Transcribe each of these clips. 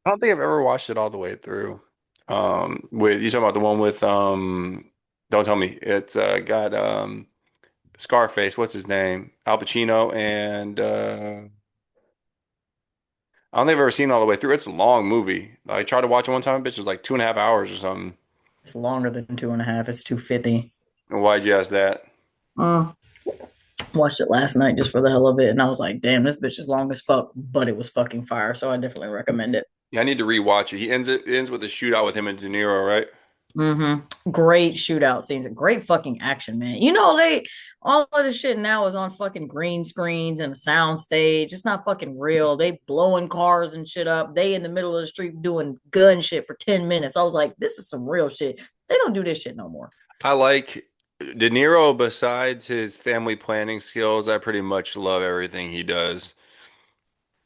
I don't think I've ever watched it all the way through. With you talking about the one with don't tell me it's got Scarface. What's his name? Al Pacino and I don't think I've ever seen it all the way through. It's a long movie. I tried to watch it one time, bitch, it was like 2.5 hours or something. It's longer than 2.5. It's 250. Why'd you ask that? Uh, Watched it last night just for the hell of it, and I was like, damn, this bitch is long as fuck, but it was fucking fire, so I definitely recommend it. Yeah, I need to rewatch it. It ends with a shootout with him and De Niro, right? Great shootout scenes, great fucking action, man. You know, they all of this shit now is on fucking green screens and a sound stage. It's not fucking real. They blowing cars and shit up. They in the middle of the street doing gun shit for 10 minutes. I was like, this is some real shit. They don't do this shit no more. I like De Niro besides his family planning skills. I pretty much love everything he does.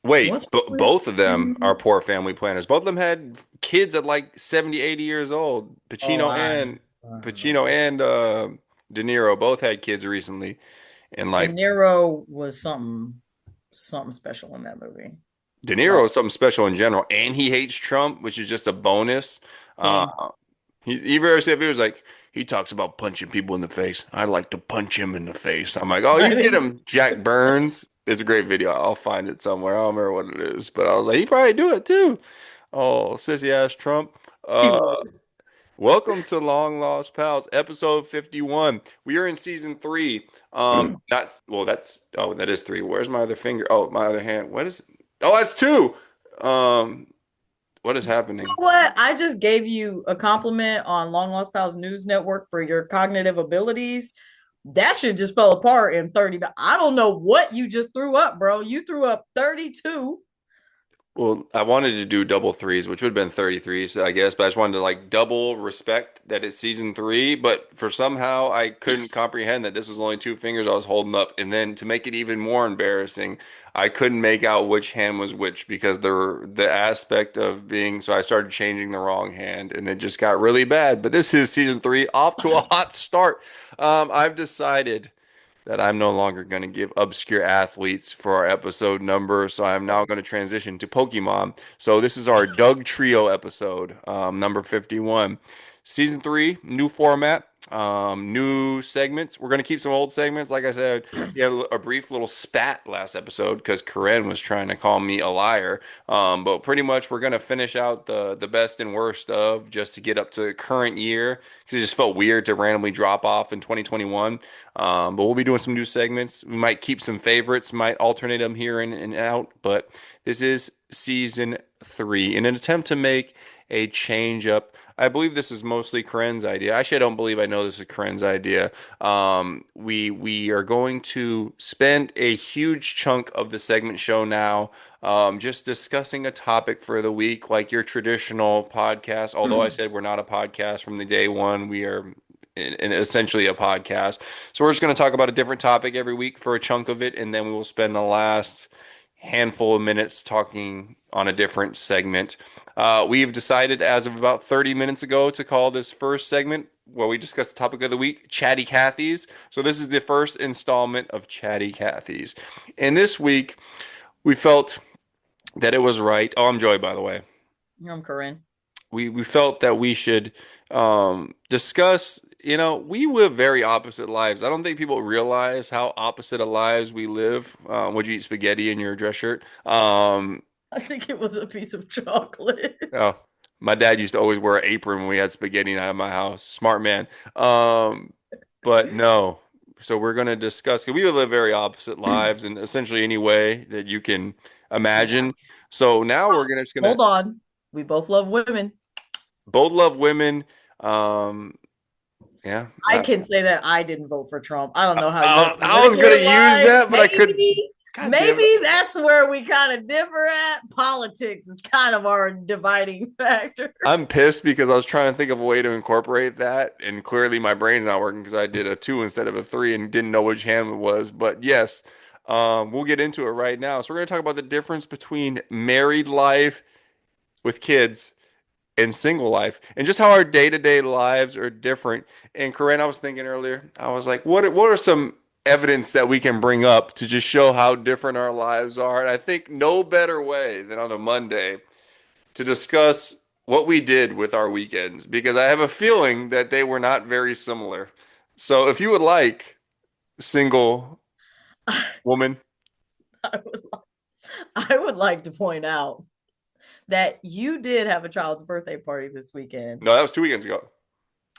What's Wait, with both of them are poor family planners. Both of them had kids at like 70, 80 years old. Oh, I don't know. Pacino and De Niro both had kids recently. And De like Niro was something special in that movie. De Oh, Niro is something special in general, and he hates Trump, which is just a bonus. Uh, king. he ever said it was like he talks about punching people in the face. I like to punch him in the face. I'm like, oh, you I get didn't. him, Jack Burns. It's a great video. I'll find it somewhere. I don't remember what it is, but I was like, he probably do it too. Oh, sissy ass Trump. He Uh, would. Welcome to Long Lost Pals, episode 51. We are in season three. Not well, that's oh, that is three. Where's my other finger? Oh, my other hand. What is Oh, that's two. Um, what is You happening? know what? I just gave you a compliment on Long Lost Pals News Network for your cognitive abilities. That shit just fell apart in 30. I don't know what you just threw up, bro. You threw up 32. Well, I wanted to do double threes, which would have been 33, so I guess, but I just wanted to like double respect that it's season three, but for somehow I couldn't comprehend that this was only two fingers I was holding up. And then to make it even more embarrassing, I couldn't make out which hand was which because the aspect of being so I started changing the wrong hand and it just got really bad. But this is season three, off to a hot start. I've decided that I'm no longer going to give obscure athletes for our episode number. So I'm now going to transition to Pokemon. So this is our Doug Trio episode, number 51. Season three, new format, new segments. We're going to keep some old segments. Like I said, we had a brief little spat last episode because Karrin was trying to call me a liar. But pretty much we're going to finish out the best and worst of just to get up to the current year because it just felt weird to randomly drop off in 2021. But we'll be doing some new segments. We might keep some favorites, might alternate them here and out. But this is season three in an attempt to make a change up. I believe this is mostly Karen's idea. Actually, I don't believe I know this is Karen's idea. We are going to spend a huge chunk of the segment show now just discussing a topic for the week, like your traditional podcast. Although I said we're not a podcast from the day one, we are essentially a podcast. So we're just going to talk about a different topic every week for a chunk of it, and then we will spend the last handful of minutes talking on a different segment. We've decided as of about 30 minutes ago to call this first segment where we discuss the topic of the week, Chatty Cathies. So this is the first installment of Chatty Cathies. And this week we felt that it was right. Oh, I'm Joey, by the way. I'm Corinne. We felt that we should discuss. We live very opposite lives. I don't think people realize how opposite of lives we live. Would you eat spaghetti in your dress shirt? I think it was a piece of chocolate. Oh, my dad used to always wear an apron when we had spaghetti night at my house. Smart man. But no. So we're going to discuss because we live very opposite lives in essentially any way that you can Yeah. imagine. So now we're gonna just gonna Hold on. We both love women. both love women. Um, yeah. I can say that I didn't vote for Trump. I don't know how your I was gonna political use life. that, but I couldn't. God damn it! Maybe that's where we kind of differ at. Politics is kind of our dividing factor. I'm pissed because I was trying to think of a way to incorporate that, and clearly my brain's not working because I did a two instead of a three and didn't know which hand it was. But yes, we'll get into it right now. So we're gonna talk about the difference between married life with kids and single life, and just how our day-to-day lives are different. And Corinne, I was thinking earlier, I was like, what are some evidence that we can bring up to just show how different our lives are? And I think no better way than on a Monday to discuss what we did with our weekends because I have a feeling that they were not very similar. So if you would like, single woman, I would, I would like to point out that you did have a child's birthday party this weekend. no, that was 2 weekends ago.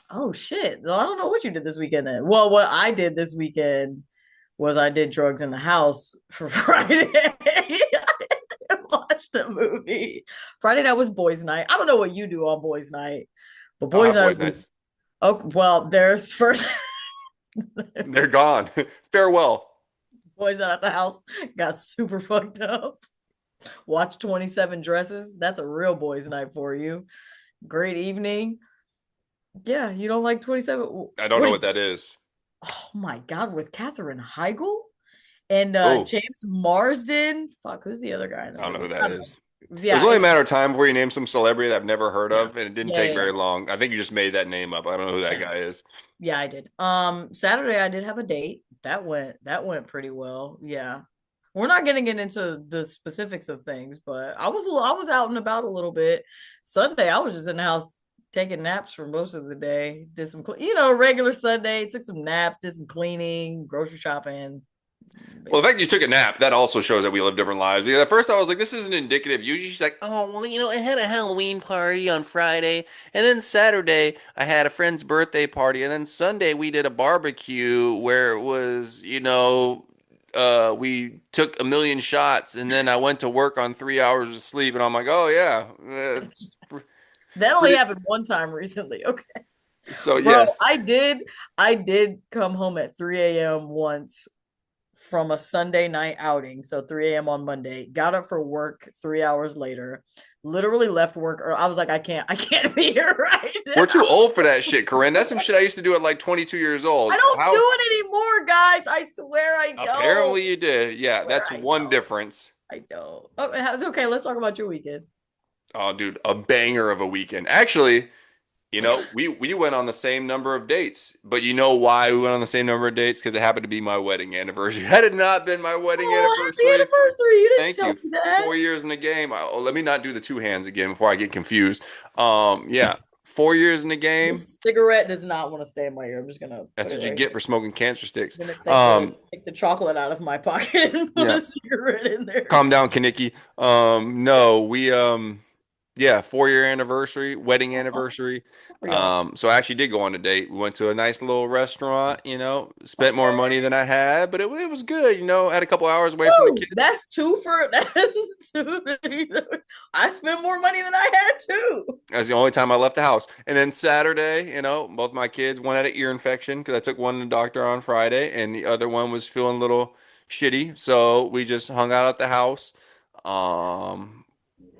Oh shit. Well, I don't know what you did this weekend then. Well, what I did this weekend was I did drugs in the house for Friday. I watched a movie. Friday night was boys' night. I don't know what you do on boys' night, but I don't boys' have night boys' was nights. oh well, there's first They're gone. Farewell. boys out at the house got super fucked up. Watched 27 dresses. That's a real boys' night for you. Great evening. Yeah, you don't like 27. I don't What know do what you, that is. oh my god, with Katherine Heigl and Oh, James Marsden. Fuck, who's the other guy in the I don't know who movie? that I don't know. is. It was Yeah, only a it's matter of time before you named some celebrity that I've never heard yeah. of, and it didn't Yeah, take yeah, very long. I think you just made that name up. I don't know who that yeah. guy is. Yeah, I did. Saturday I did have a date. That went pretty well. Yeah. We're not gonna get into the specifics of things, but I was out and about a little bit. Sunday I was just in the house taking naps for most of the day. Did some regular Sunday, took some naps, did some cleaning, grocery shopping, Well, the fact basically. you took a nap, that also shows that we live different lives. Because at first I was like, this isn't indicative. Usually she's like, oh, well, I had a Halloween party on Friday. And then Saturday, I had a friend's birthday party. And then Sunday, we did a barbecue where it was, we took a million shots. And then I went to work on 3 hours of sleep. And I'm like, oh, yeah. It's That only pretty. happened one time recently. Okay. So, Bro, yes. I did come home at 3 a.m. once from a Sunday night outing. So 3 a.m. on Monday. Got up for work 3 hours later. Literally left work or I was like, I can't be here right We're too now. old for that shit, Corinne. That's some shit I used to do at like 22 years I old. don't do How it anymore, guys. I swear I don't. apparently you did. I Yeah, swear that's I one don't. difference. I don't. Oh, it's okay. Let's talk about your weekend. Oh, dude, a banger of a weekend. Actually, we went on the same number of dates, but you know why we went on the same number of dates? Because it happened to be my wedding anniversary. Had it not been my wedding Oh, happy anniversary, anniversary. You didn't thank tell you. me that. 4 years in the game. Oh, let me not do the two hands again before I get confused. Yeah, 4 years in the game. This cigarette does not want to stay in my ear. I'm just gonna put That's it what you right get here. for smoking cancer sticks. I'm gonna Um, take the chocolate out of my pocket and put yeah, a cigarette in there. calm down, Kaniki. No, yeah, 4 year anniversary, wedding Oh, anniversary. good for y'all. So I actually did go on a date. We went to a nice little restaurant, spent more Okay. money than I had, but it was good, had a couple hours away from the Woo! kids. That's two for that's two. I spent more money than I had too. That's the only time I left the house. And then Saturday, both my kids, one had an ear infection because I took one to the doctor on Friday, and the other one was feeling a little shitty. So we just hung out at the house. Um,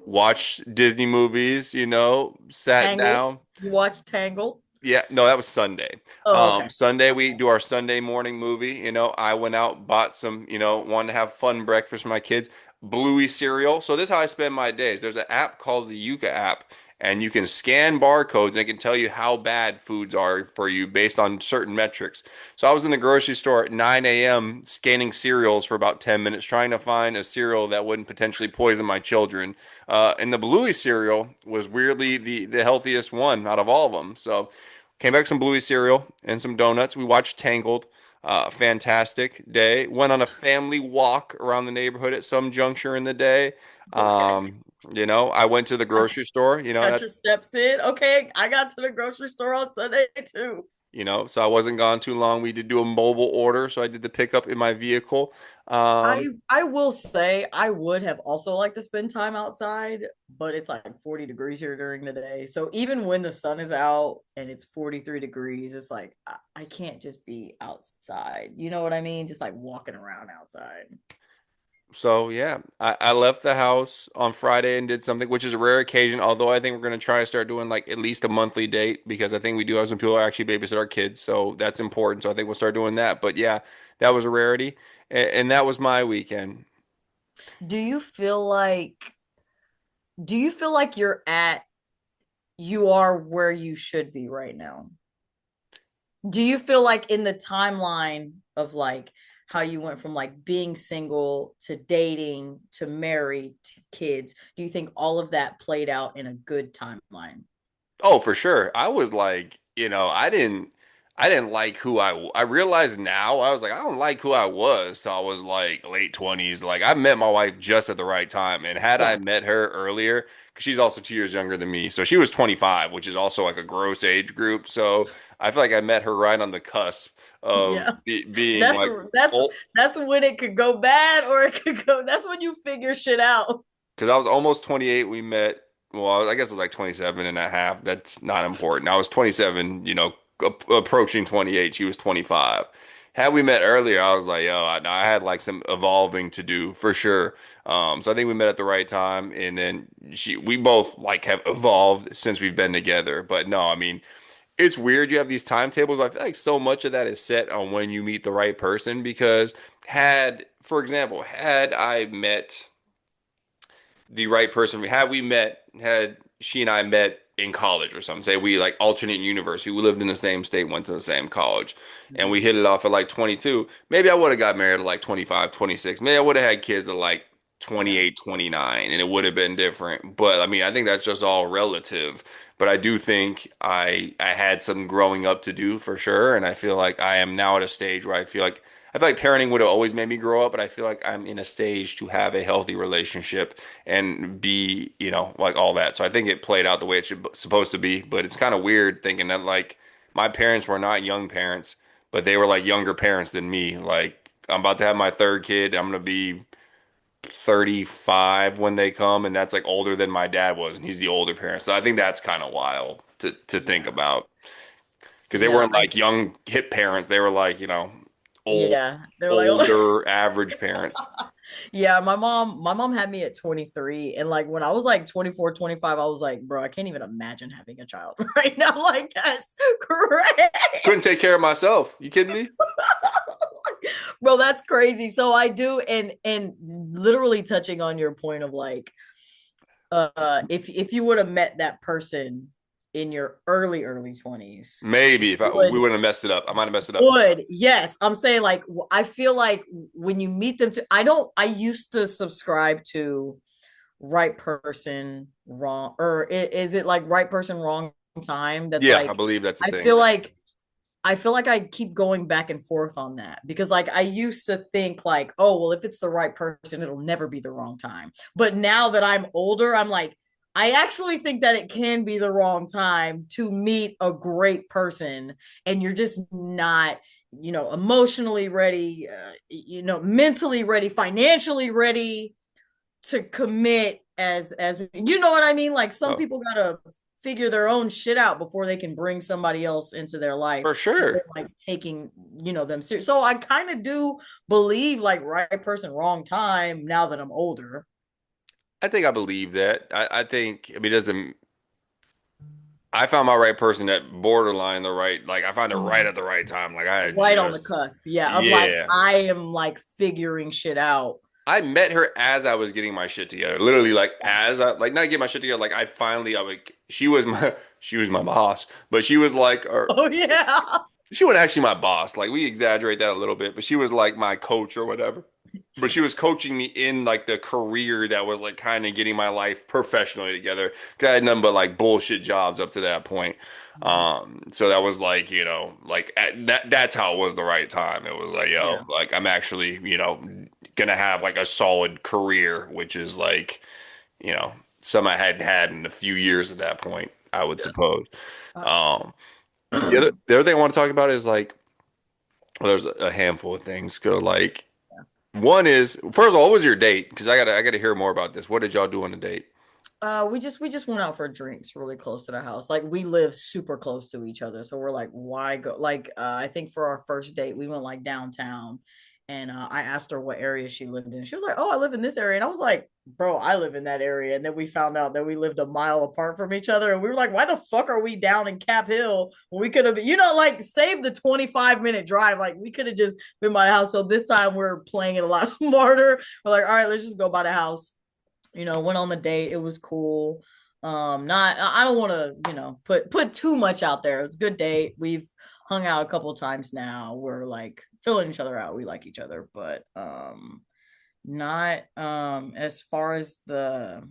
Watched Disney movies, sat Tangled. down. You watched Tangled? Yeah, no, that was Sunday. Oh, okay. Sunday we do our Sunday morning movie. I went out, bought some, wanted to have fun breakfast for my kids. Bluey cereal. So this is how I spend my days. There's an app called the Yuka app, and you can scan barcodes and it can tell you how bad foods are for you based on certain metrics. So I was in the grocery store at 9 a.m. scanning cereals for about 10 minutes, trying to find a cereal that wouldn't potentially poison my children. And the Bluey cereal was weirdly the healthiest one out of all of them. So came back some Bluey cereal and some donuts. We watched Tangled. Fantastic day. Went on a family walk around the neighborhood at some juncture in the day. Okay. I went to the grocery store. Got your steps in. Okay. I got to the grocery store on Sunday too. So I wasn't gone too long. We did do a mobile order, so I did the pickup in my vehicle. I will say I would have also liked to spend time outside, but it's like 40 degrees here during the day. So even when the sun is out and it's 43 degrees, it's like I can't just be outside. You know what I mean? Just like walking around outside. So yeah, I left the house on Friday and did something, which is a rare occasion. Although I think we're gonna try to start doing like at least a monthly date because I think we do have some people who actually babysit our kids, so that's important. So I think we'll start doing that. But yeah, that was a rarity, and that was my weekend. Do you feel like you are where you should be right now? Do you feel like in the timeline of like how you went from like being single to dating to married to kids. Do you think all of that played out in a good timeline? Oh, for sure. I was like, I didn't like I realized now, I was like, I don't like who I was till I was like late 20s. Like I met my wife just at the right time. And had I Yeah. met her earlier, because she's also 2 years younger than me. So she was 25, which is also like a gross age group. So I feel like I met her right on the cusp of Yeah. being That's like that's old. that's when it could go bad or it could go that's when you figure shit out. Because I was almost 28. We met, well, I guess it was like 27 and a half. That's not important. I was 27, approaching 28. She was 25. Had we met earlier, I was like, yo, I had like some evolving to do for sure. So I think we met at the right time. And then we both like have evolved since we've been together. But no, I mean, it's weird you have these timetables, but I feel like so much of that is set on when you meet the right person because for example, had I met the right person. Had she and I met in college or something, say we like alternate university, we lived in the same state, went to the same college, and we Mhm. hit it off at like 22, maybe I would have got married at like 25, 26. Maybe I would have had kids at like Yeah. 28, 29, and it would have been different. But I mean, I think that's just all relative. But I do think I had some growing up to do for sure, and I feel like I am now at a stage where I feel like parenting would have always made me grow up, but I feel like I'm in a stage to have a healthy relationship and be, like all that. So I think it played out the way it should supposed to be. But it's kind of weird thinking that like my parents were not young parents, but they were like younger parents than me. Like I'm about to have my third kid. I'm gonna be 35 when they come, and that's like older than my dad was, and he's the older parent. So I think that's kind of wild to think Yeah. about because they Yeah. weren't like young hip parents. They were like, old, Yeah. They were like, oh. older average parents. Yeah, my mom had me at 23 and like when I was like 24, 25, I was like, bro, I can't even imagine having a child right now. Like that's crazy. Couldn't take care of myself. You kidding me? Bro, that's crazy. So I do and literally touching on your point of like if you would have met that person in your early 20s, Maybe if we would wouldn't have messed it up, I might have messed it up. would yes, I'm saying like I feel like when you meet them to I used to subscribe to right person wrong or is it like right person wrong time that's Yeah, I like believe that's a i thing. feel like I feel like I keep going back and forth on that because like I used to think like, oh, well, if it's the right person, it'll never be the wrong time. But now that I'm older, I'm like, I actually think that it can be the wrong time to meet a great person and you're just not, emotionally ready, mentally ready, financially ready to commit as you know what I mean? Like some Oh, people gotta figure their own shit out before they can bring somebody else into their life for and they're sure. like taking them serious. So I kind of do believe like right person, wrong time now that I'm older. I think I believe that. I think, I mean, it doesn't, I found my right person at borderline the right, like I found it right Mhm. at the right time. Like I had Right on the just, cusp. Yeah. Of like yeah. I am like figuring shit out. I met her as I was getting my shit together. Literally, like as I like not get my shit together. Like I like she was my boss, but she was like, or Oh yeah. she wasn't actually my boss. Like we exaggerate that a little bit, but she was like my coach or whatever. But she was coaching me in like the career that was like kind of getting my life professionally together. 'Cause I had nothing but like bullshit jobs up to that point. So that was like, that's how it was the right time. It was like, yo, Yeah. like I'm actually, gonna have like a solid career, which is like, some I hadn't had in a few years at that point, I would suppose. Um, the other thing I want to talk about is like, well, there's a handful of things. Go like one is first of all, what was your date? Because I gotta hear more about this. What did y'all do on the date? We just went out for drinks really close to the house. Like we live super close to each other. So we're like, why go like I think for our first date, we went like downtown and I asked her what area she lived in. She was like, oh, I live in this area. And I was like, bro, I live in that area. And then we found out that we lived a mile apart from each other. And we were like, why the fuck are we down in Cap Hill when we could have, like saved the 25-minute drive? Like we could have just been by the house. So this time we're playing it a lot smarter. We're like, all right, let's just go by the house. Went on the date. It was cool. Not I don't want to, put too much out there. It was a good date. We've hung out a couple of times now. We're like filling each other out. We like each other, but not as far as the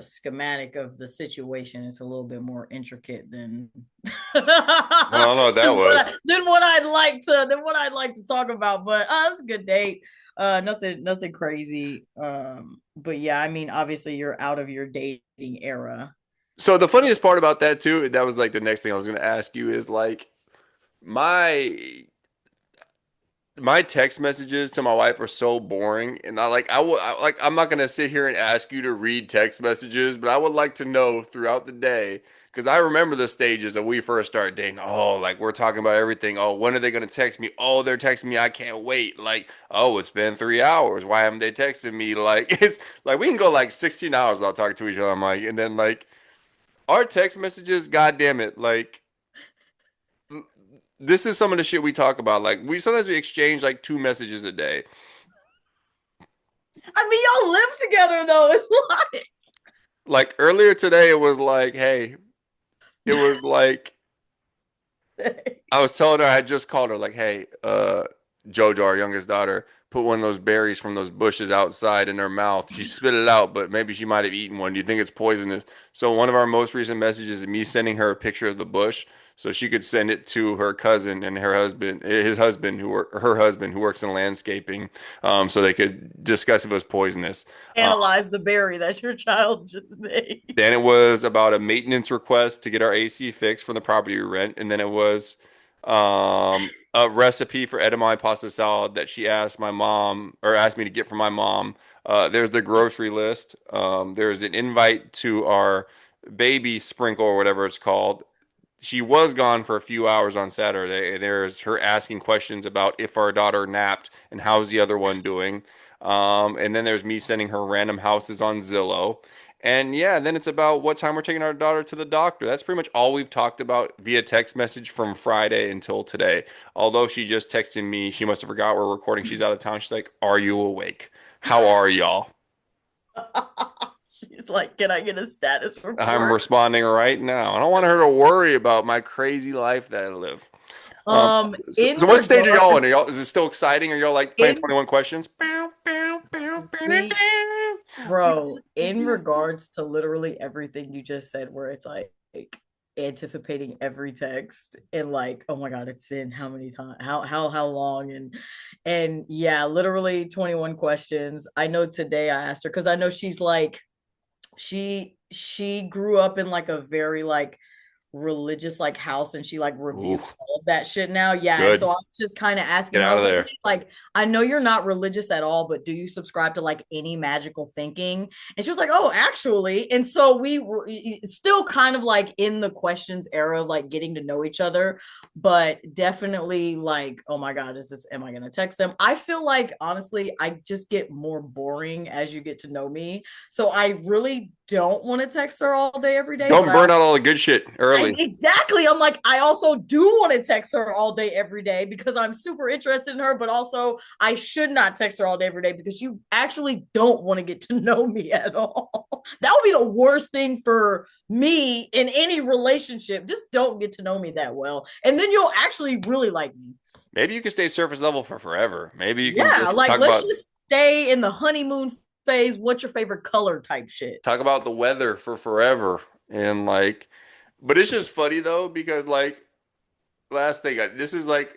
schematic of the situation, it's a little bit more intricate than than Well, I don't know what that was. what I'd like to talk about. But it was a good date. Nothing crazy. But yeah, I mean, obviously you're out of your dating era. So the funniest part about that too, that was like the next thing I was going to ask you is like my my text messages to my wife are so boring, and like I'm not gonna sit here and ask you to read text messages, but I would like to know throughout the day because I remember the stages that we first started dating. Oh, like we're talking about everything. Oh, when are they gonna text me? Oh, they're texting me. I can't wait. Like, oh, it's been 3 hours. Why haven't they texted me? Like, it's like we can go like 16 hours without talking to each other. I'm like, and then like our text messages, god damn it, like this is some of the shit we talk about. Like we sometimes we exchange like 2 messages a day. I mean, y'all live together though. It's Like earlier today, it was like, hey, it was like like I was telling her I had just called her like, hey, Jojo, our youngest daughter, put one of those berries from those bushes outside in her mouth. She spit it out, but maybe she might have eaten one. Do you think it's poisonous? So one of our most recent messages is me sending her a picture of the bush so she could send it to her cousin and her husband, his husband her husband who works in landscaping, so they could discuss if it was poisonous. Um, analyze the berry that your child just made. Then it was about a maintenance request to get our AC fixed from the property we rent. And then it was a recipe for edamame pasta salad that she asked my mom or asked me to get from my mom. There's the grocery list. There's an invite to our baby sprinkle or whatever it's called. She was gone for a few hours on Saturday. There's her asking questions about if our daughter napped and how's the other one doing. And then there's me sending her random houses on Zillow. And yeah, then it's about what time we're taking our daughter to the doctor. That's pretty much all we've talked about via text message from Friday until today. Although she just texted me, she must have forgot we're recording. She's out of town. She's like, "Are you awake? How are y'all?" She's like, "Can I get a status I'm report?" responding right now. I don't want her to worry about my crazy life that I live. So In what stage are y'all in? regard, Are y'all, is it still exciting? Are y'all like playing in 21 questions? we, bro, in regards to literally everything you just said, where it's like anticipating every text and like, oh my god, it's been how many times, how long, and yeah, literally 21 questions. I know today I asked her because I know she's like she grew up in like a very like religious like house and she like Ooh, rebukes all of that shit now. Yeah. And so good. I was just kind of asking Get her, I out was of like, there. "Hey, like, I know you're not religious at all, but do you subscribe to like any magical thinking?" And she was like, "Oh, actually." And so we were still kind of like in the questions era, like getting to know each other, but definitely like, oh my God, am I going to text them? I feel like honestly, I just get more boring as you get to know me. So I really don't want to text her all day, every day, but Don't burn out all the good shit I early. exactly. I'm like, I also do want to text her all day, every day because I'm super interested in her, but also I should not text her all day, every day because you actually don't want to get to know me at all. That would be the worst thing for me in any relationship. Just don't get to know me that well. And then you'll actually really like me. Maybe you can stay surface level for forever. Maybe you can Yeah. just Like, let's just stay in the honeymoon phase. What's your favorite color type shit? talk about the weather for forever and like but it's just funny though because like last thing this is like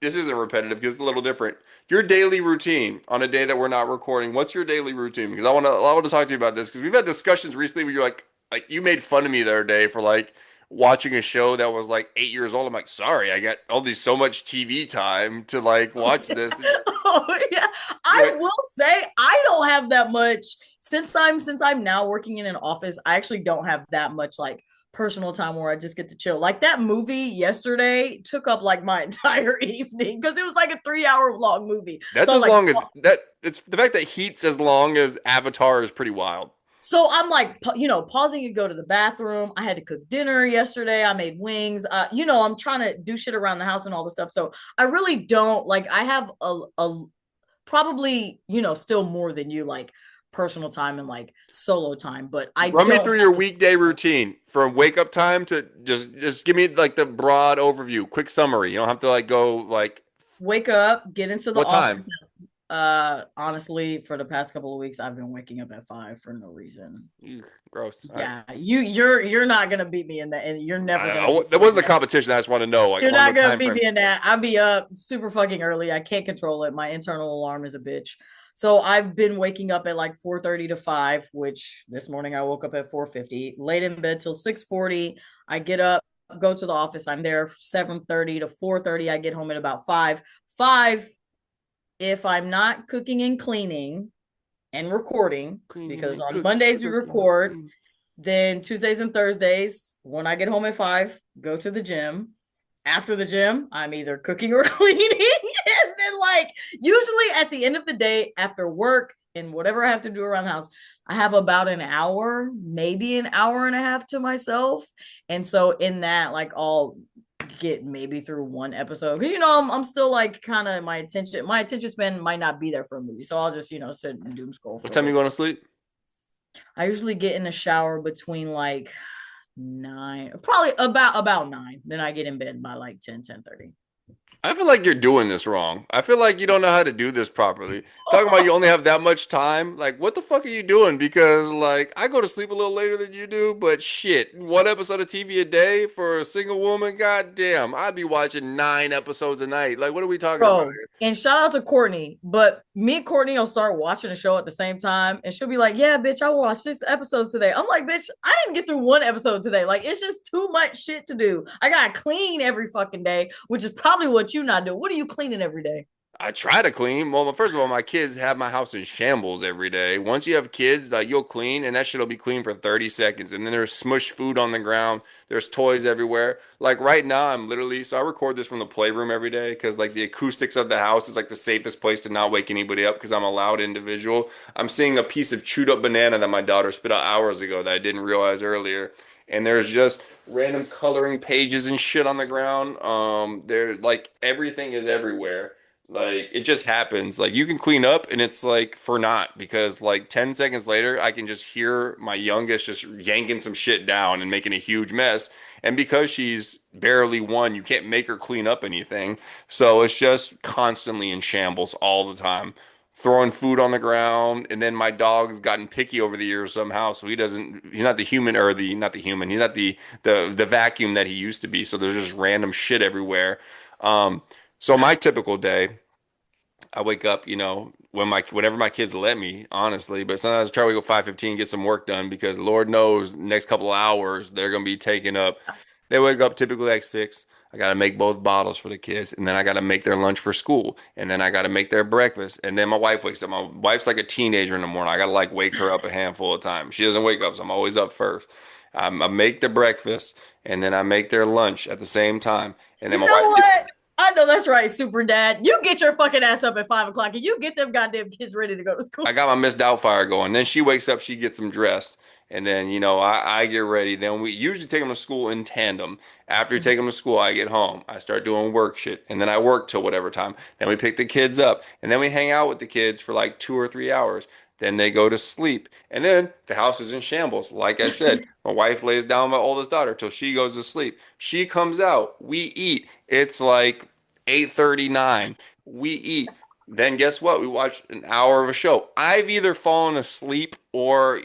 this isn't repetitive because it's a little different. Your daily routine on a day that we're not recording, what's your daily routine? Because I want to talk to you about this because we've had discussions recently where you're like you made fun of me the other day for like watching a show that was like 8 years old. I'm like, sorry, I got only so much TV time to like watch this. Oh, yeah. I Right. will say I don't have that much since I'm now working in an office. I actually don't have that much like personal time where I just get to chill. Like that movie yesterday took up like my entire evening because it was like a 3 hour long movie. That's So I was as like, long as that. It's the fact that Heat's as long as Avatar is pretty wild. I'm like, pausing to go to the bathroom. I had to cook dinner yesterday. I made wings. I'm trying to do shit around the house and all this stuff. So I really don't like. I have a probably still more than you like personal time and like solo time, but I Run me don't through your have weekday routine from wake up time to just give me like the broad overview, quick summary. You don't have to like go like wake up, get into the what office. time? Honestly, for the past couple of weeks, I've been waking up at 5 for no reason. Eugh, gross. All right. Yeah, you're not gonna beat me in that, and you're never gonna beat That me in wasn't a that. competition. I just want to know. Like, I You're want to not know gonna time beat me frames. in that. I'll be up super fucking early. I can't control it. My internal alarm is a bitch. So I've been waking up at like 4:30 to 5, which this morning I woke up at 4:50, laid in bed till 6:40. I get up, go to the office. I'm there 7:30 to 4:30. I get home at about 5. 5 if I'm not cooking and cleaning and recording, Cleaning because and on cooking, Mondays we cooking and record. cleaning. Then Tuesdays and Thursdays, when I get home at 5, go to the gym. After the gym, I'm either cooking or cleaning. And then, like, usually at the end of the day, after work and whatever I have to do around the house, I have about an hour, maybe an hour and a half to myself. And so, in that, like, I'll get maybe through one episode because I'm still like kind of my attention span might not be there for a movie, so I'll just sit and doom scroll What for a time you little going to bit. sleep? I usually get in the shower between like 9, probably about 9. Then I get in bed by like 10:30. I feel like you're doing this wrong. I feel like you don't know how to do this properly. Talking about you only have that much time. Like, what the fuck are you doing? Because, like, I go to sleep a little later than you do, but shit, one episode of TV a day for a single woman? God damn, I'd be watching 9 episodes a night. Like, what are we talking about Bro, here? and shout out to Courtney, but me and Courtney will start watching a show at the same time, and she'll be like, "Yeah, bitch, I watched 6 episodes today." I'm like, "Bitch, I didn't get through one episode today. Like, it's just too much shit to do. I gotta clean every fucking day, which is probably what you not do. What are you cleaning every day?" I try to clean. Well, first of all, my kids have my house in shambles every day. Once you have kids, like you'll clean, and that shit'll be clean for 30 seconds, and then there's smushed food on the ground. There's toys everywhere. Like right now, I'm literally so I record this from the playroom every day because like the acoustics of the house is like the safest place to not wake anybody up because I'm a loud individual. I'm seeing a piece of chewed up banana that my daughter spit out hours ago that I didn't realize earlier, and there's just random coloring pages and shit on the ground. There like everything is everywhere. Like it just happens. Like you can clean up and it's like for naught because like 10 seconds later I can just hear my youngest just yanking some shit down and making a huge mess. And because she's barely one, you can't make her clean up anything. So it's just constantly in shambles all the time. Throwing food on the ground, and then my dog's gotten picky over the years somehow, so he's not the human or the not the human, he's not the vacuum that he used to be. So there's just random shit everywhere. Um, so my typical day, I wake up, whenever my kids let me, honestly. But sometimes I try to wake up 5:15, get some work done because Lord knows next couple of hours they're gonna be taken up. They wake up typically like 6. I gotta make both bottles for the kids, and then I gotta make their lunch for school, and then I gotta make their breakfast, and then my wife wakes up. My wife's like a teenager in the morning. I gotta like wake her up a handful of times. She doesn't wake up, so I'm always up first. I make the breakfast, and then I make their lunch at the same time, and then You my know wife gets what? I know that's right, super dad. You get your fucking ass up at 5 o'clock and you get them goddamn kids ready to go to I school. got my Miss Doubtfire going. Then she wakes up, she gets them dressed, and then I get ready. Then we usually take them to school in tandem. After you take them to school, I get home. I start doing work shit, and then I work till whatever time. Then we pick the kids up, and then we hang out with the kids for like 2 or 3 hours. Then they go to sleep, and then the house is in shambles. Like I said, my wife lays down my oldest daughter till she goes to sleep. She comes out. We eat. It's like 8:39. We eat. Then guess what? We watch an hour of a show. I've either fallen asleep or,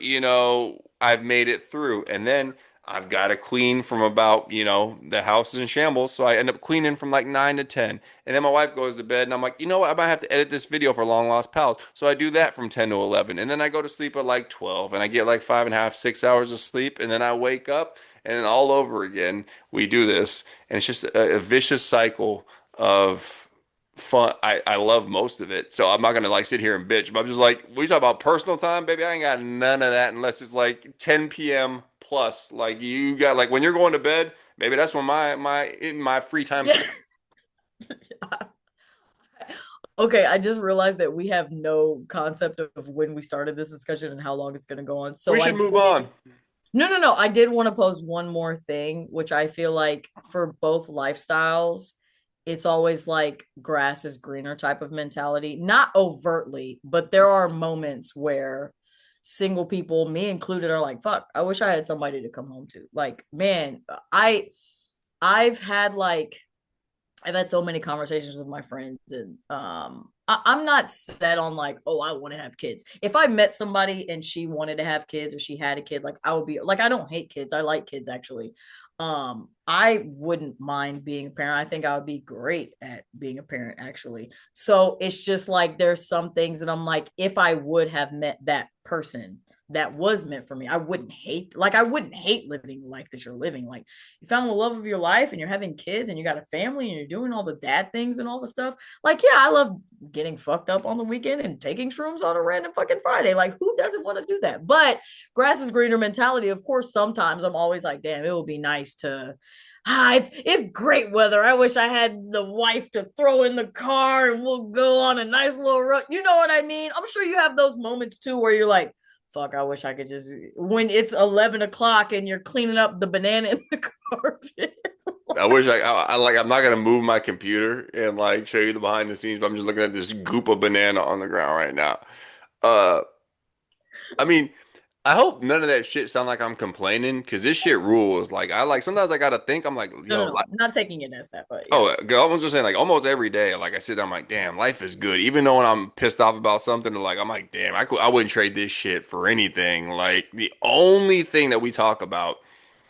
I've made it through. And then I've got to clean from about, the house is in shambles. So I end up cleaning from like 9 to 10. And then my wife goes to bed and I'm like, you know what? I might have to edit this video for Long Lost Pals. So I do that from 10 to 11. And then I go to sleep at like 12 and I get like 5.5, 6 hours of sleep. And then I wake up and then all over again, we do this. And it's just a vicious cycle of fun. I love most of it. So I'm not gonna like sit here and bitch, but I'm just like, we talk about personal time, baby. I ain't got none of that unless it's like 10 p.m. plus. Like you got like when you're going to bed, maybe that's when my free time Yeah. starts. Okay, I just realized that we have no concept of when we started this discussion and how long it's going to go on. We So I should move did. on. No, no, no. I did want to pose one more thing, which I feel like for both lifestyles, it's always like grass is greener type of mentality. Not overtly, but there are moments where single people, me included, are like, fuck, I wish I had somebody to come home to. Like, man, I I've had like I've had so many conversations with my friends, and I'm not set on like, oh, I want to have kids. If I met somebody and she wanted to have kids or she had a kid, like I would be like, I don't hate kids. I like kids actually. I wouldn't mind being a parent. I think I would be great at being a parent actually. So it's just like there's some things that I'm like, if I would have met that person that was meant for me, I wouldn't hate living the life that you're living. Like you found the love of your life and you're having kids and you got a family and you're doing all the dad things and all the stuff. Like, yeah, I love getting fucked up on the weekend and taking shrooms on a random fucking Friday. Like, who doesn't want to do that? But grass is greener mentality. Of course, sometimes I'm always like, damn, it would be nice to it's great weather. I wish I had the wife to throw in the car and we'll go on a nice little run. You know what I mean? I'm sure you have those moments too where you're like, fuck, I wish I could just when it's 11 o'clock and you're cleaning up the banana in the carpet. I wish I like I'm not gonna move my computer and like show you the behind the scenes, but I'm just looking at this goop of banana on the ground right now. Uh, I mean, I hope none of that shit sound like I'm complaining because this shit rules. Like I like sometimes I gotta think I'm like, No, no, yo, no. like, I'm not taking it as that, but yeah. oh, I was just saying like almost every day, like I sit there, I'm like, damn, life is good. Even though when I'm pissed off about something, like I'm like, damn, I wouldn't trade this shit for anything. Like the only thing that we talk about.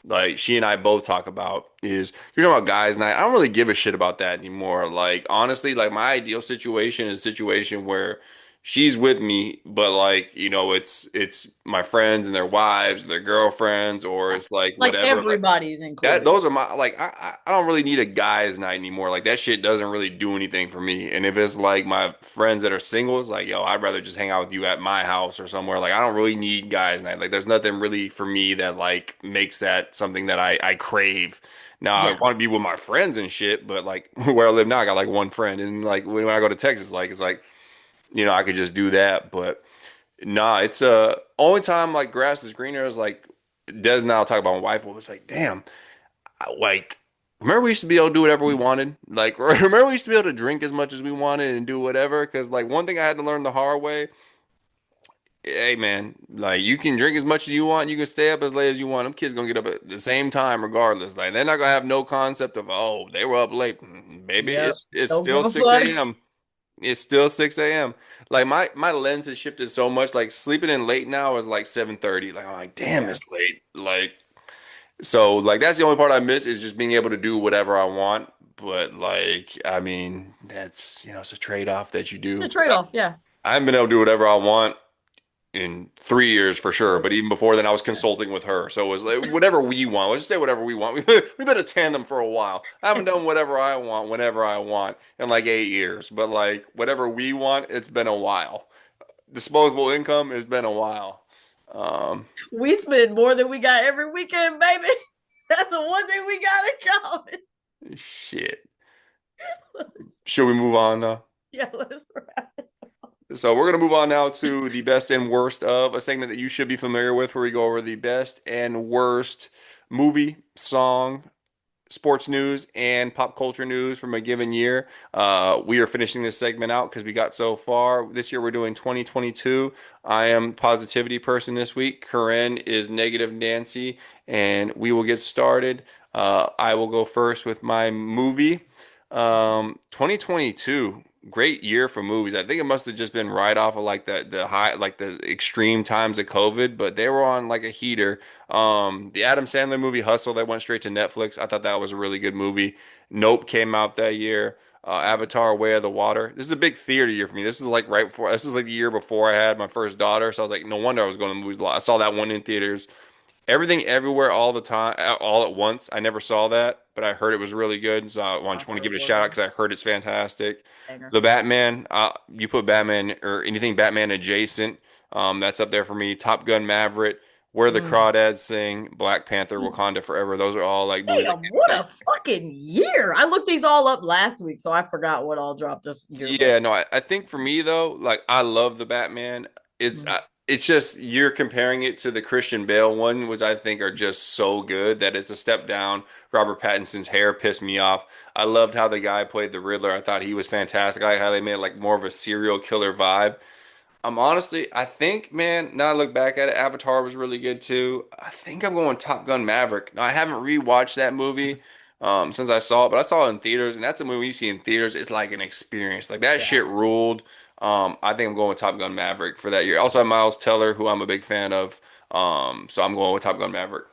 Like she and I both talk about is you're talking about guys night. I don't really give a shit about that anymore. Like honestly, like my ideal situation is a situation where she's with me, but like, it's my friends and their wives, their girlfriends, or it's like Like whatever. Like everybody's that, included. those are my like I don't really need a guy's night anymore. Like that shit doesn't really do anything for me. And if it's like my friends that are singles, like yo, I'd rather just hang out with you at my house or somewhere. Like I don't really need guys night. Like there's nothing really for me that like makes that something that I crave. Now I Yeah. want to be with my friends and shit, but like where I live now, I got like one friend, and like when I go to Texas, like it's like I could just do that. But nah, it's only time like grass is greener is like Des and I'll talk about my wife. Was like, damn like remember we used to be able to do whatever we wanted like remember we used to be able to drink as much as we wanted and do whatever because like one thing I had to learn the hard way, hey man, like you can drink as much as you want, you can stay up as late as you want, them kids gonna get up at the same time regardless. Like they're not gonna have no concept of, oh, they were up late. Baby, Yep. it's Don't still give a 6 fuck. a.m. It's still 6 a.m. Like my lens has shifted so much. Like sleeping in late now is like 7:30. Like I'm like, damn, Yeah. it's late. Like so like that's the only part I miss is just being able to do whatever I want. But like I mean, that's it's a trade-off that you The do. But trade off. Yeah. I haven't been able to do whatever I want in 3 years for sure. But even before then, I was Yeah. consulting with her, so it was like whatever we want. Let's just say whatever we want. We've been a tandem for a while. I haven't done whatever I want whenever I want in like 8 years. But like whatever we want, it's been a while. Disposable income has been a while. Um, We spend more than we got every weekend, baby. That's the one thing we got in common. shit. Should we move on now? Yeah, let's wrap. So we're going to move on now to the best and worst of a segment that you should be familiar with, where we go over the best and worst movie, song, sports news, and pop culture news from a given year. We are finishing this segment out because we got so far. This year we're doing 2022. I am positivity person this week. Karrin is negative Nancy, and we will get started. I will go first with my movie. 2022, great year for movies. I think it must have just been right off of like the high, like the extreme times of COVID, but they were on like a heater. The Adam Sandler movie Hustle that went straight to Netflix. I thought that was a really good movie. Nope came out that year. Avatar: Way of the Water. This is a big theater year for me. This is like right before. This is like the year before I had my first daughter, so I was like, no wonder I was going to movies a lot. I saw that one in theaters. Everything Everywhere All the Time, all at once. I never saw that, but I heard it was really good. So I I want to heard give it it a was shout out a because I heard it's fantastic. banger. The Batman, you put Batman or anything Batman adjacent, that's up there for me. Top Gun Maverick, Where the Mm. Crawdads Sing, Black Panther, Wakanda Forever. Those are all like movies that Damn, came what out a fucking year. I looked these all up last week, so I forgot what all dropped this year, but Yeah, no, I think for me though, like I love the Batman. It's mm. uh, it's just you're comparing it to the Christian Bale one, which I think are just so good that it's a step down. Robert Pattinson's hair pissed me off. I loved how the guy played the Riddler. I thought he was fantastic. I like how they made like more of a serial killer vibe. I'm honestly, I think, man, now I look back at it, Avatar was really good too. I think I'm going Top Gun Maverick. Now, I haven't rewatched that movie since I saw it, but I saw it in theaters, and that's a movie you see in theaters. It's like an experience. Like that Yeah. shit ruled. I think I'm going with Top Gun Maverick for that year. Also, have Miles Teller, who I'm a big fan of. So I'm going with Top Gun Maverick.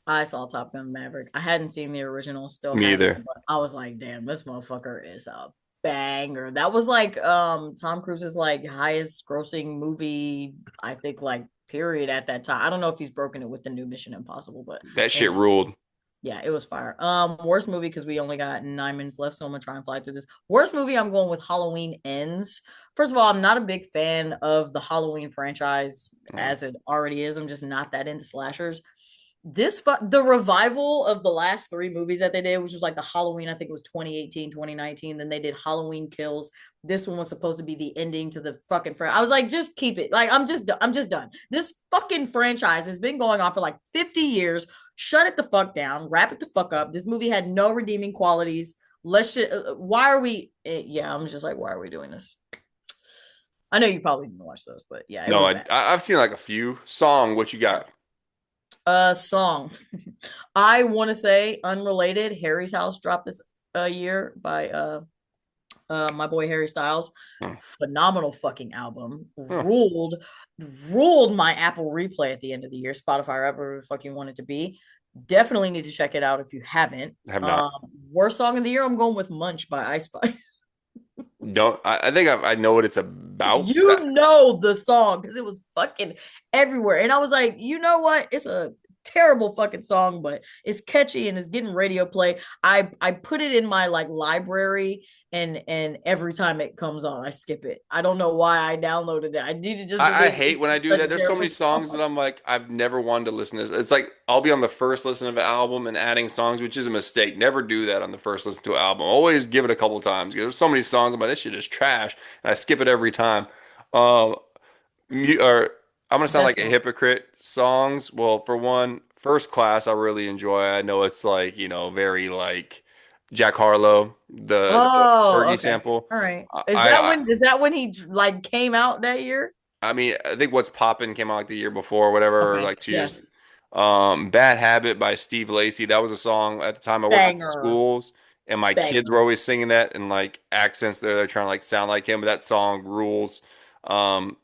I saw Top Gun Maverick. I hadn't seen the original, still Me haven't, either. but I was like, damn, this motherfucker is a banger. That was like Tom Cruise's like highest grossing movie, I think, like period at that time. I don't know if he's broken it with the new Mission Impossible, but That shit anyway, ruled. yeah, it was fire. Worst movie because we only got 9 minutes left, so I'm gonna try and fly through this. Worst movie, I'm going with Halloween Ends. First of all, I'm not a big fan of the Halloween franchise Mm. as it already is. I'm just not that into slashers. The revival of the last three movies that they did, which was like the Halloween, I think it was 2018, 2019. Then they did Halloween Kills. This one was supposed to be the ending to the fucking I was like, just keep it. Like, I'm just done. This fucking franchise has been going on for like 50 years. Shut it the fuck down. Wrap it the fuck up. This movie had no redeeming qualities. Why are we? Yeah, I'm just like, why are we doing this? I know you probably didn't watch those, but yeah, it No, was I, bad. I I've seen like a few. Song, what you got? Song. I want to say unrelated. Harry's House dropped this year by my boy Harry Styles. Hmm. Phenomenal fucking album. Huh. Ruled my Apple Replay at the end of the year. Spotify, whatever the fuck you want it to be. Definitely need to check it out if you haven't. I have not. Worst song of the year. I'm going with Munch by Ice Spice. Don't I think I know what it's about. You know the song because it was fucking everywhere. And I was like, you know what? It's a terrible fucking song, but it's catchy and it's getting radio play. I put it in my like library and every time it comes on, I skip it. I don't know why I downloaded it. I need to just I delete it. hate when I It's do such that. a There's so terrible many songs that song. I'm like, I've never wanted to listen to this. It's like I'll be on the first listen of an album and adding songs, which is a mistake. Never do that on the first listen to an album. Always give it a couple times. There's so many songs. I'm like, this shit is trash, and I skip it every time. Um, or I'm gonna sound Best like a song. hypocrite. Songs, well, for one, First Class, I really enjoy. I know it's like, very like Jack Harlow, the Oh, Fergie okay. sample. All right. I, Is that I when is that when he like came out that year? I mean, I think What's Poppin' came out like the year before or whatever, or Okay. like 2 years. Yes. Bad Habit by Steve Lacy. That was a song at the time I worked with Banger. schools, and my kids were Banger. always singing that and like accents there. They're trying to like sound like him, but that song rules. Um,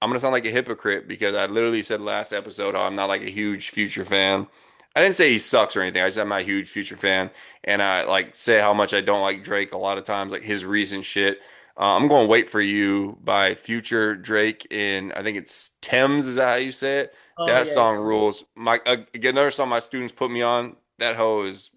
I'm gonna sound like a hypocrite because I literally said last episode how I'm not like a huge Future fan. I didn't say he sucks or anything. I just said I'm not a huge Future fan, and I like say how much I don't like Drake a lot of times, like his recent shit. I'm going to Wait for You by Future, Drake, and I think it's Thames. Is that how you say it? Oh That yeah, song yeah. rules. My again, another song my students put me on. That hoe is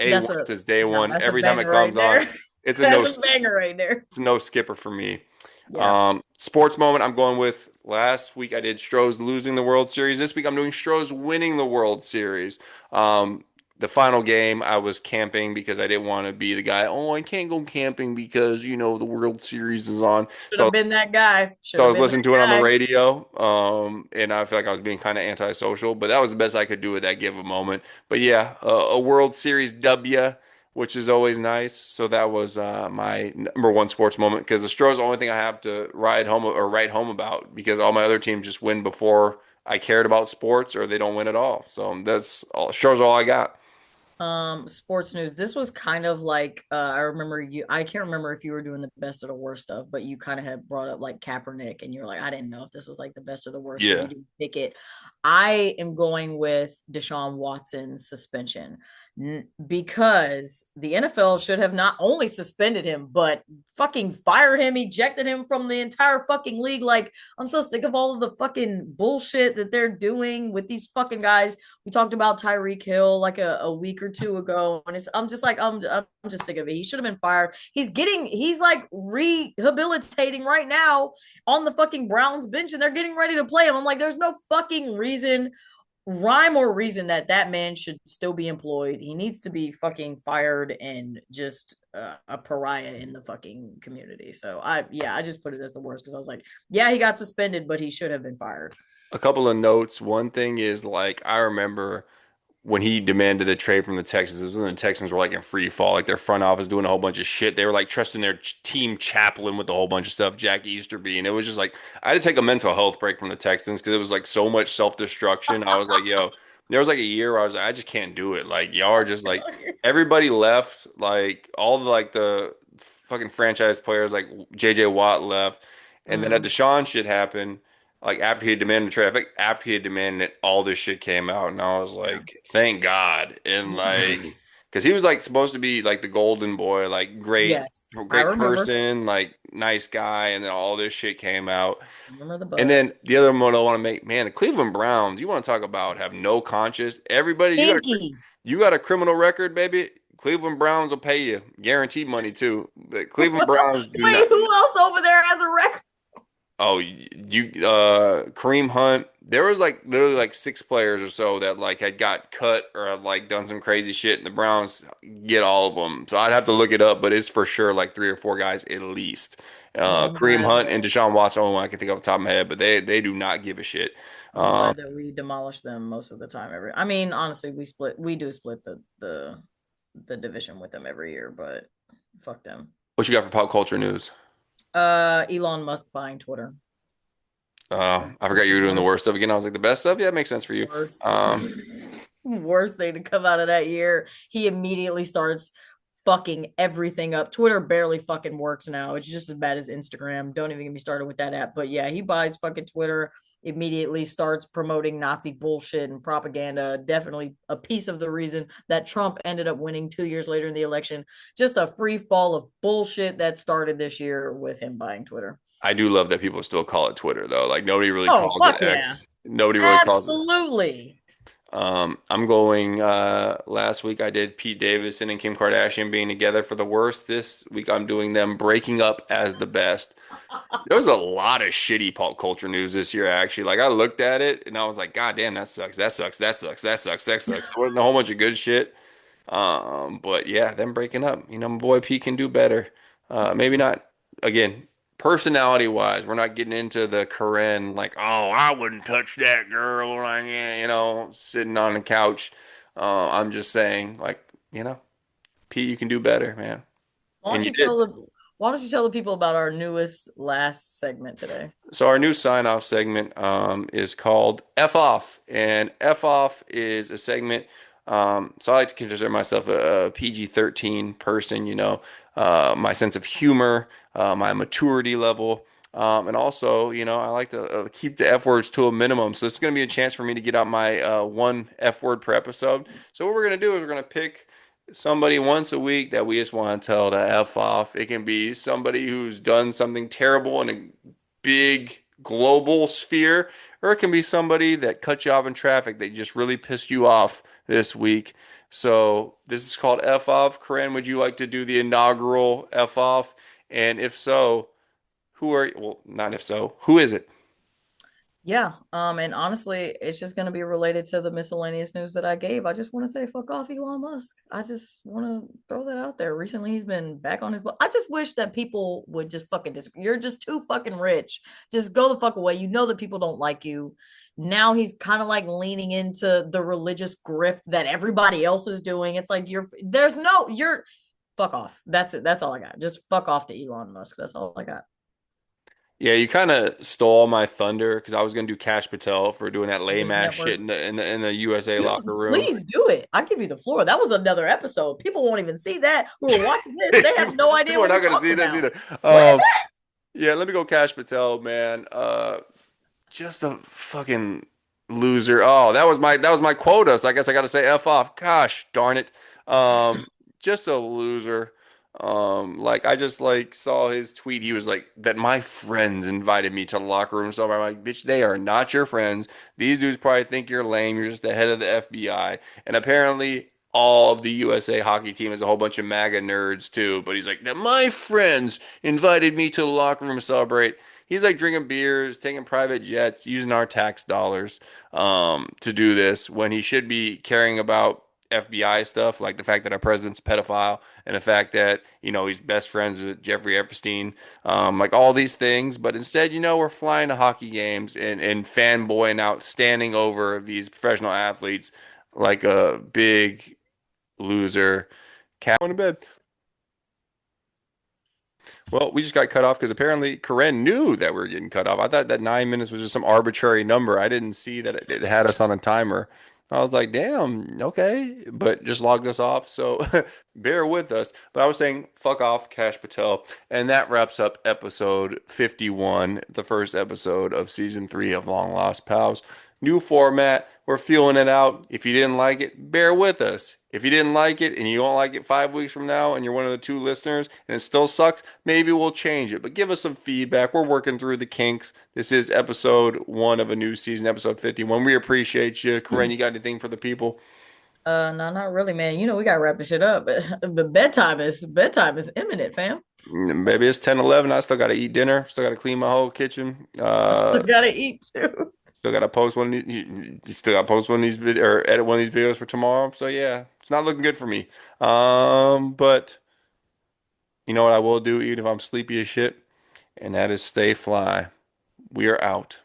A1 That's a since day no, one. that's a Every time it banger right comes on, there. it's a no, That's a banger right there. it's a no skipper for me. Yeah. Sports moment, I'm going with last week I did Stroh's losing the World Series. This week I'm doing Stroh's winning the World Series. Um, the final game I was camping because I didn't want to be the guy, oh, I can't go camping because, the World Series is on. Should have been that guy. Should So I have was been that listening to it on the guy. radio, and I feel like I was being kind of antisocial, but that was the best I could do at that given moment. But yeah, a World Series W, which is always nice. So that was my number one sports moment because the Stros the only thing I have to ride home or write home about because all my other teams just win before I cared about sports or they don't win at all. So that's all. Stros are all I got. Sports news. This was kind of like I remember you. I can't remember if you were doing the best or the worst stuff, but you kind of had brought up like Kaepernick, and you were like, I didn't know if this was like the best or the worst, so you Yeah. didn't pick it. I am going with Deshaun Watson's suspension because the NFL should have not only suspended him, but fucking fired him, ejected him from the entire fucking league. Like, I'm so sick of all of the fucking bullshit that they're doing with these fucking guys. We talked about Tyreek Hill like a week or two ago, and I'm just like I'm just sick of it. He should have been fired. He's like rehabilitating right now on the fucking Browns bench, and they're getting ready to play him. I'm like, there's no fucking reason, rhyme or reason that man should still be employed. He needs to be fucking fired and just a pariah in the fucking community. So I just put it as the worst because I was like, yeah, he got suspended, but he should have been fired. A couple of notes. One thing is like I remember when he demanded a trade from the Texans, it was when the Texans were like in free fall, like their front office doing a whole bunch of shit. They were like trusting their team chaplain with a whole bunch of stuff, Jack Easterby, and it was just like I had to take a mental health break from the Texans because it was like so much self destruction. I was like, yo, there was like a year where I was like, I just can't do it. Like y'all are just like everybody left, like all the like the fucking franchise players, like J.J. Watt left, and then a Mm, Deshaun shit happened like after he had demanded a trade, I think after he had demanded it, all this shit came out, and I was yeah. like, thank God. And like, because he was like supposed to be like the golden boy, like Yes, I great remember. person, like nice guy, and then all this shit came out. Remember the And buzz. then the other one I want to make, man, the Cleveland Browns. You want to talk about have no conscience? Everybody, Stinky. you got a criminal record, baby. Cleveland Browns will pay you guaranteed money too. But Cleveland Browns do Wait, not. who else over there has a record? Oh, you Kareem Hunt. There was like literally like six players or so that like had got cut or had like done some crazy shit, and the Browns get all of them. So I'd have to look it up, but it's for sure like three or four guys at least. Well, Kareem Hunt and Deshaun Watson, only one I can think of off the top of my head, but they do not give a shit. I'm Um, glad that we demolish them most of the time. I mean, honestly, we do split the division with them every year, but fuck them. what you got for pop culture news? Elon Musk buying Twitter. I It's forgot you the were doing the worst, worst stuff again. I was like the best stuff. Yeah, it makes sense for you. worst, Um, worst thing to come out of that year. He immediately starts fucking everything up. Twitter barely fucking works now. It's just as bad as Instagram. Don't even get me started with that app. But yeah, he buys fucking Twitter, immediately starts promoting Nazi bullshit and propaganda. Definitely a piece of the reason that Trump ended up winning 2 years later in the election. Just a free fall of bullshit that started this year with him buying Twitter. I do love that people still call it Twitter though. Like nobody really Oh, calls it fuck yeah. X. Nobody really calls it. Absolutely. I'm going last week I did Pete Davidson and Kim Kardashian being together for the worst. This week I'm doing them breaking up as the best. There was a lot of shitty pop culture news this year actually. Like I looked at it and I was like, God damn, that sucks. That sucks. That sucks. That sucks. That sucks. There wasn't a whole bunch of good shit. But yeah, them breaking up. You know, my boy Pete can do better. Maybe not again, personality wise, we're not getting into the Karrin like, oh, I wouldn't touch that girl, like, yeah, sitting on the couch. I'm just saying, like, Pete, you can do better, man. Why And don't you you did. tell the why don't you tell the people about our newest last segment today? So our new sign off segment is called F off, and F off is a segment. So I like to consider myself a PG-13 person. My sense of humor, my maturity level, and also, I like to keep the F words to a minimum. So this is going to be a chance for me to get out my one F word per episode. So what we're going to do is we're going to pick somebody once a week that we just want to tell to F off. It can be somebody who's done something terrible in a big global sphere, or it can be somebody that cut you off in traffic that just really pissed you off this week. So this is called F off. Corinne, would you like to do the inaugural F off? And if so, well, not if so, who is it? Yeah. And honestly, it's just gonna be related to the miscellaneous news that I gave. I just want to say fuck off Elon Musk. I just want to throw that out there. Recently he's been back on his butt. I just wish that people would just fucking disappear. You're just too fucking rich. Just go the fuck away. You know that people don't like you. Now he's kind of like leaning into the religious grift that everybody else is doing. It's like you're fuck off. That's it. That's all I got. Just fuck off to Elon Musk. That's all I got. Yeah, you kind of stole my thunder because I was gonna do Kash Patel for doing that lame News ass shit network. in the USA locker room. Please do it. I give you the floor. That was another episode. People won't even see that who are watching this. They have people, no idea people are what not we're gonna talking see this about. either. What is Um, that? yeah, let me go Kash Patel, man. Just a fucking loser. Oh, that was my quota. So I guess I got to say F off. Gosh, darn it. Um, just a loser. Like I just like saw his tweet. He was like that my friends invited me to the locker room. So I'm like, bitch, they are not your friends. These dudes probably think you're lame. You're just the head of the FBI. And apparently all of the USA hockey team is a whole bunch of MAGA nerds too. But he's like, that my friends invited me to the locker room to celebrate. He's like drinking beers, taking private jets, using our tax dollars to do this when he should be caring about FBI stuff, like the fact that our president's a pedophile and the fact that, he's best friends with Jeffrey Epstein, like all these things. But instead, we're flying to hockey games and fanboying out, standing over these professional athletes like a big loser. Cat going to bed. Well, we just got cut off because apparently Karrin knew that we were getting cut off. I thought that 9 minutes was just some arbitrary number. I didn't see that it had us on a timer. I was like, damn, okay, but just logged us off. So bear with us. But I was saying, fuck off, Kash Patel. And that wraps up episode 51, the first episode of season three of Long Lost Pals. New format. We're feeling it out. If you didn't like it, bear with us. If you didn't like it and you won't like it 5 weeks from now and you're one of the two listeners and it still sucks, maybe we'll change it. But give us some feedback. We're working through the kinks. This is episode one of a new season, episode 51. We appreciate you. Corinne, you got anything for the people? No, not really, man. You know we gotta wrap this shit up. But bedtime is imminent, fam. Maybe it's 10, 11. I still got to eat dinner. Still got to clean my whole kitchen. I gotta eat too. Still got to post one of these. You still got to post one of these or edit one of these videos for tomorrow. So yeah, it's not looking good for me. But you know what I will do, even if I'm sleepy as shit, and that is stay fly. We are out.